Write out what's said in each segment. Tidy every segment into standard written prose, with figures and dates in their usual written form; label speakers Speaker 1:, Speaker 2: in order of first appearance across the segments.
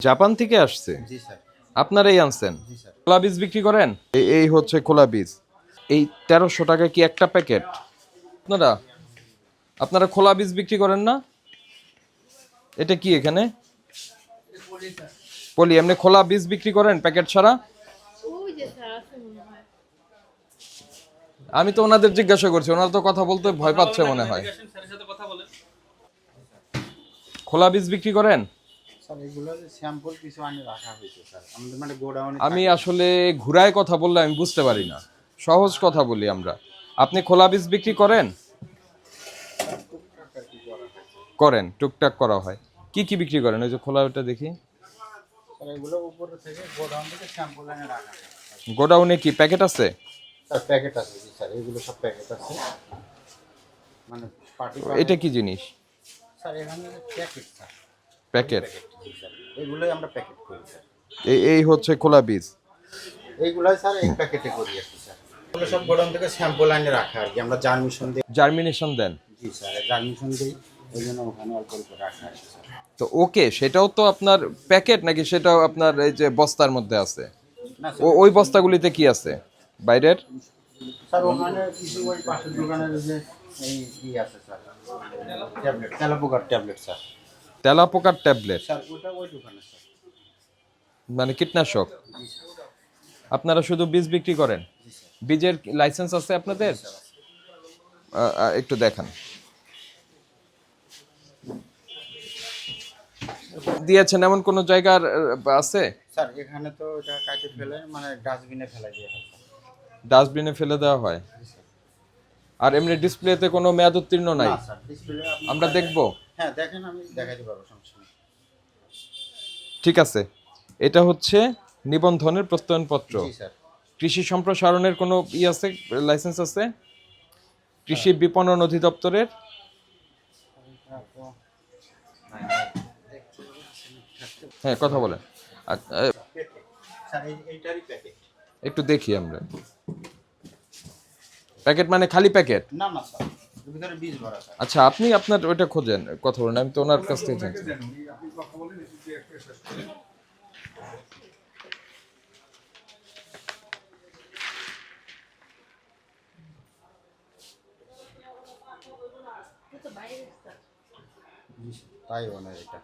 Speaker 1: Japan থেকে আসছে?
Speaker 2: জি sir.
Speaker 1: আপনারাই আনছেন?
Speaker 2: জি স্যার।
Speaker 1: খোলা বীজ বিক্রি করেন? এই হচ্ছে খোলা বীজ। এই ১৩০০ টাকা কি একটা প্যাকেট? আপনারা আপনারা খোলা বীজ বিক্রি করেন না? এটা কি এখানে পলি? এমনি খোলা বীজ বিক্রি করেন প্যাকেট ছাড়া? আমি তো ওনাদের জিজ্ঞাসা করছি, ওনারা তো কথা বলতে ভয় পাচ্ছে মনে হয়। খোলা বীজ বিক্রি করেন?
Speaker 2: স্যার এগুলো স্যাম্পল কিছু আনে রাখা হয়েছে স্যার, আমাদের মানে গোডাউনে
Speaker 1: আমি
Speaker 2: থাকে।
Speaker 1: আসলে ঘুরায় কথা বললে আমি বুঝতে পারি না, সহজ কথা বলি আমরা। আপনি খোলা বীজ বিক্রি করেন? করেন, টুকটাক করা হয়। কি কি বিক্রি করেন? ওই যে খোলা, ওটা দেখি।
Speaker 2: স্যার এগুলো উপরে থেকে গোডাউন থেকে স্যাম্পল এনে রাখা হয়।
Speaker 1: গোডাউনে কি প্যাকেট আছে?
Speaker 2: স্যার প্যাকেট আছে, জি স্যার, এগুলো সব প্যাকেট আছে, মানে পার্টি
Speaker 1: এটা কি জিনিস?
Speaker 2: স্যার এখানে প্যাকেট স্যার।
Speaker 1: প্যাকেট?
Speaker 2: জি স্যার, এগুলোই আমরা প্যাকেট করি স্যার।
Speaker 1: এই হচ্ছে খোলা বীজ।
Speaker 2: এইগুলাই স্যার এই প্যাকেটে করি আর কি স্যার। এগুলো সব গোডাউন থেকে স্যাম্পল এনে রাখা আর কি, আমরা জার্মিশন দিই।
Speaker 1: জার্মিনেশন দেন?
Speaker 2: জি স্যার, জার্মিশন দিই, এই জন্য ওখানে অল্প অল্প রাখা আছে স্যার।
Speaker 1: তো ওকে, সেটাও তো আপনার প্যাকেট নাকি সেটাও আপনার এই যে বস্তার মধ্যে আছে?
Speaker 2: না
Speaker 1: ওই বস্তাগুলিতে কি আছে বাইরের?
Speaker 2: স্যার ওখানে কিছু ওই পাশের দোকানের যে এই আছে স্যার, ট্যাবলেট, তেলাপোকার ট্যাবলেট স্যার।
Speaker 1: তেলাপোকার ট্যাবলেট?
Speaker 2: স্যার ওটা ওই দোকানে স্যার।
Speaker 1: মানে কীটনাশক?
Speaker 2: জি স্যার।
Speaker 1: আপনারা শুধু বীজ বিক্রি করেন?
Speaker 2: জি স্যার।
Speaker 1: বীজের লাইসেন্স আছে আপনাদের? একটু দেখান। দিয়েছেন এমন কোন জায়গার আছে?
Speaker 2: স্যার এখানে তো এটা কাটে ফেলে মানে ডাস্টবিনে ফেলা দিয়ে হয় স্যার।
Speaker 1: ডাস্টবিনে ফেলে দেওয়া হয়?
Speaker 2: জি স্যার।
Speaker 1: আর এমনি ডিসপ্লেতে কোনো মেয়াদ উত্তীর্ণ নাই?
Speaker 2: না স্যার, ডিসপ্লে আপনি
Speaker 1: আমরা দেখব?
Speaker 2: হ্যাঁ দেখেন, আমি দেখাইতে পারবো, সমস্যা নেই।
Speaker 1: ঠিক আছে। এটা হচ্ছে নিবন্ধনের প্রত্যয়নপত্র।
Speaker 2: জি স্যার।
Speaker 1: কৃষি সম্প্রসারণের কোনো আছে, লাইসেন্স আছে? কৃষি বিপণন অধিদপ্তরের? হ্যাঁ, কথা বলেন।
Speaker 2: স্যার এইটারই প্যাকেট।
Speaker 1: একটু দেখি আমরা। প্যাকেট মানে খালি প্যাকেট?
Speaker 2: না না স্যার, এর ভিতরে বীজ ভরা স্যার।
Speaker 1: আচ্ছা, আপনি আপনার ওইটা খোঁজেন, কথা বলেন, আমি তো ওনার কাছ থেকে জানছি।
Speaker 2: জি স্যার, তাই মনে হয় এটা।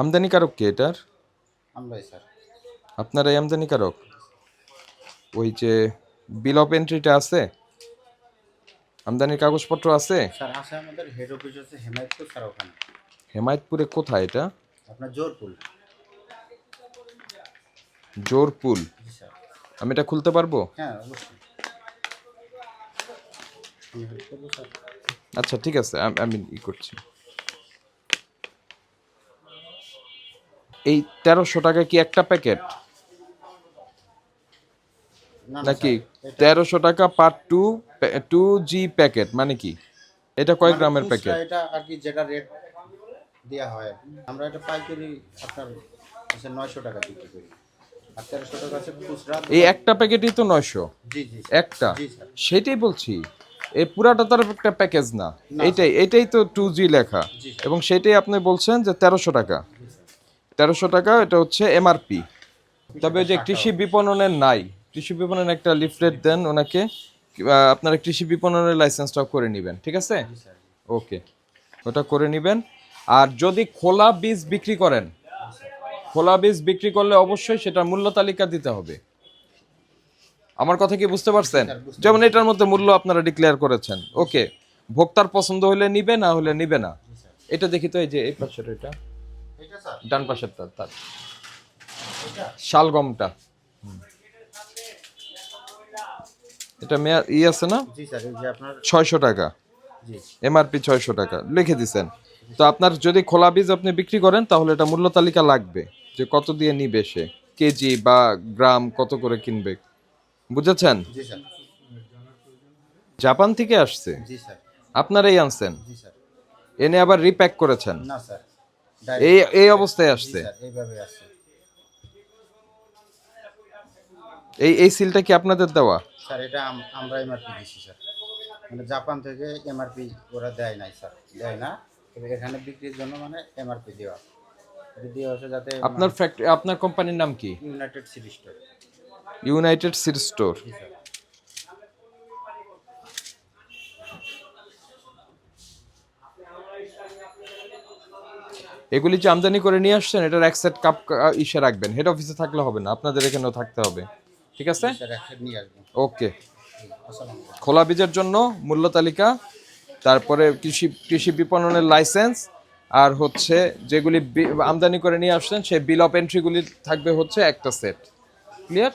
Speaker 1: আমদানিকারক কে এটার?
Speaker 2: আমরাই স্যার।
Speaker 1: আপনারাই আমদানিকারক? ওই যে বিল অফ এন্ট্রিটা আছে? আমদানির কাগজপত্র আছে?
Speaker 2: স্যার আছে, আমাদের হেড অফিস আছে হেমায়তপুর স্যার, ওখানে।
Speaker 1: হেমায়তপুরে কোথায় এটা?
Speaker 2: আপনার জোরপুল।
Speaker 1: জোরপুল?
Speaker 2: জি স্যার।
Speaker 1: আমি এটা খুলতে পারবো?
Speaker 2: হ্যাঁ অবশ্যই। আমি হেল্প করবো স্যার।
Speaker 1: আচ্ছা ঠিক আছে, আমি করছি। এই ১৩০০ টাকা কি একটা প্যাকেট
Speaker 2: না না
Speaker 1: নাকি?
Speaker 2: স্যার, এটা
Speaker 1: ১৩০০ টাকা পার 2G প্যাকেট মানে কি? এটা কয়
Speaker 2: মানে
Speaker 1: গ্রামের
Speaker 2: খুচরা,
Speaker 1: প্যাকেট?
Speaker 2: এটা আর কি যেটা রেট দেওয়া হয় আর কি। আমরা এটা পাইকারি আপনার 900 টাকা বিক্রি করি, আর 1300 টাকা আছে খুচরা।
Speaker 1: এই একটা প্যাকেটই তো ৯০০?
Speaker 2: জি জি স্যার।
Speaker 1: একটা?
Speaker 2: জি স্যার।
Speaker 1: সেটাই বলছি, এই পুরাটা তার একটা প্যাকেজ না।
Speaker 2: না
Speaker 1: এটাই তো 2G লেখা,
Speaker 2: জি স্যার।
Speaker 1: এবং সেটাই আপনি বলছেন যে ১৩০০ টাকা। ১৩০০ টাকা এটা হচ্ছে এমআরপি। তবে ওই যে কৃষি বিপণনের নাই, কৃষি বিপণন একটা লিফলেট দেন ওনাকে, আপনারা কৃষি বিপণনের লাইসেন্সটাও করে নেবেন, ঠিক আছে?
Speaker 2: জি স্যার।
Speaker 1: ওকে, ওটা করে নেবেন। আর যদি খোলা বীজ বিক্রি করেন, খোলা বীজ বিক্রি করলে অবশ্যই সেটা মূল্য তালিকা দিতে হবে। আমার কথা কি বুঝতে পারছেন? যেমন এটার মধ্যে মূল্য আপনারা ডিক্লেয়ার করেছেন, ওকে। ভোক্তার পছন্দ হলে নিবে, না হলে নিবে না। এটা দেখি তো, এই যে এই পাশের, এটা
Speaker 2: এটা স্যার,
Speaker 1: ডান পাশের তার
Speaker 2: এটা
Speaker 1: শালগমটা, এটা মেয়াদ আছে না?
Speaker 2: জি স্যার, এই যে আপনার
Speaker 1: ৬০০ টাকা
Speaker 2: জি
Speaker 1: এমআরপি, ৬০০ টাকা লিখে দিছেন। তো আপনার যদি খোলা বীজ আপনি বিক্রি করেন তাহলে এটা মূল্য তালিকা লাগবে, যে কত দিয়ে নিবে সে, কেজি বা গ্রাম কত করে কিনবে, বুঝেছেন?
Speaker 2: জি স্যার।
Speaker 1: জাপান থেকে আসছে?
Speaker 2: জি স্যার।
Speaker 1: আপনারাই আনছেন?
Speaker 2: জি স্যার।
Speaker 1: এনে আবার রিপ্যাক করেছেন?
Speaker 2: না স্যার,
Speaker 1: এই অবস্থায়
Speaker 2: জি
Speaker 1: আসছে?
Speaker 2: স্যার, এইভাবে আছে।
Speaker 1: এই সিলটা কি আপনাদের দেওয়া?
Speaker 2: স্যার এটা আমরা এমআরপি দিছি স্যার, মানে জাপান থেকে এমআরপি ওরা দেয় নাই স্যার, দেয় না, তবে এখানে বিক্রির জন্য মানে এমআরপি দেওয়া। দ্বিতীয় হচ্ছে যাতে
Speaker 1: আপনার ফ্যাক্টরি, আপনার কোম্পানির নাম কি?
Speaker 2: United City Store.
Speaker 1: United City Store.
Speaker 2: জি স্যার।
Speaker 1: এগুলি যে আমদানি করে নিয়ে আসছেন, এটার এক সেট কাপ ইসে রাখবেন, হেড অফিসে থাকলে হবে না, আপনাদের এখানেও থাকতে হবে। ঠিক আছে,
Speaker 2: স্যার একসাথে নিয়ে আসবেন।
Speaker 1: ওকে।
Speaker 2: আসসালামু আলাইকুম।
Speaker 1: খোলা বীজের জন্য মূল্য তালিকা, তারপরে কৃষি বিপণনের লাইসেন্স, আর হচ্ছে যেগুলি আমদানি করে নিয়ে আসছেন সেই বিল অফ এন্ট্রিগুলি থাকবে হচ্ছে একটা সেট। ক্লিয়ার?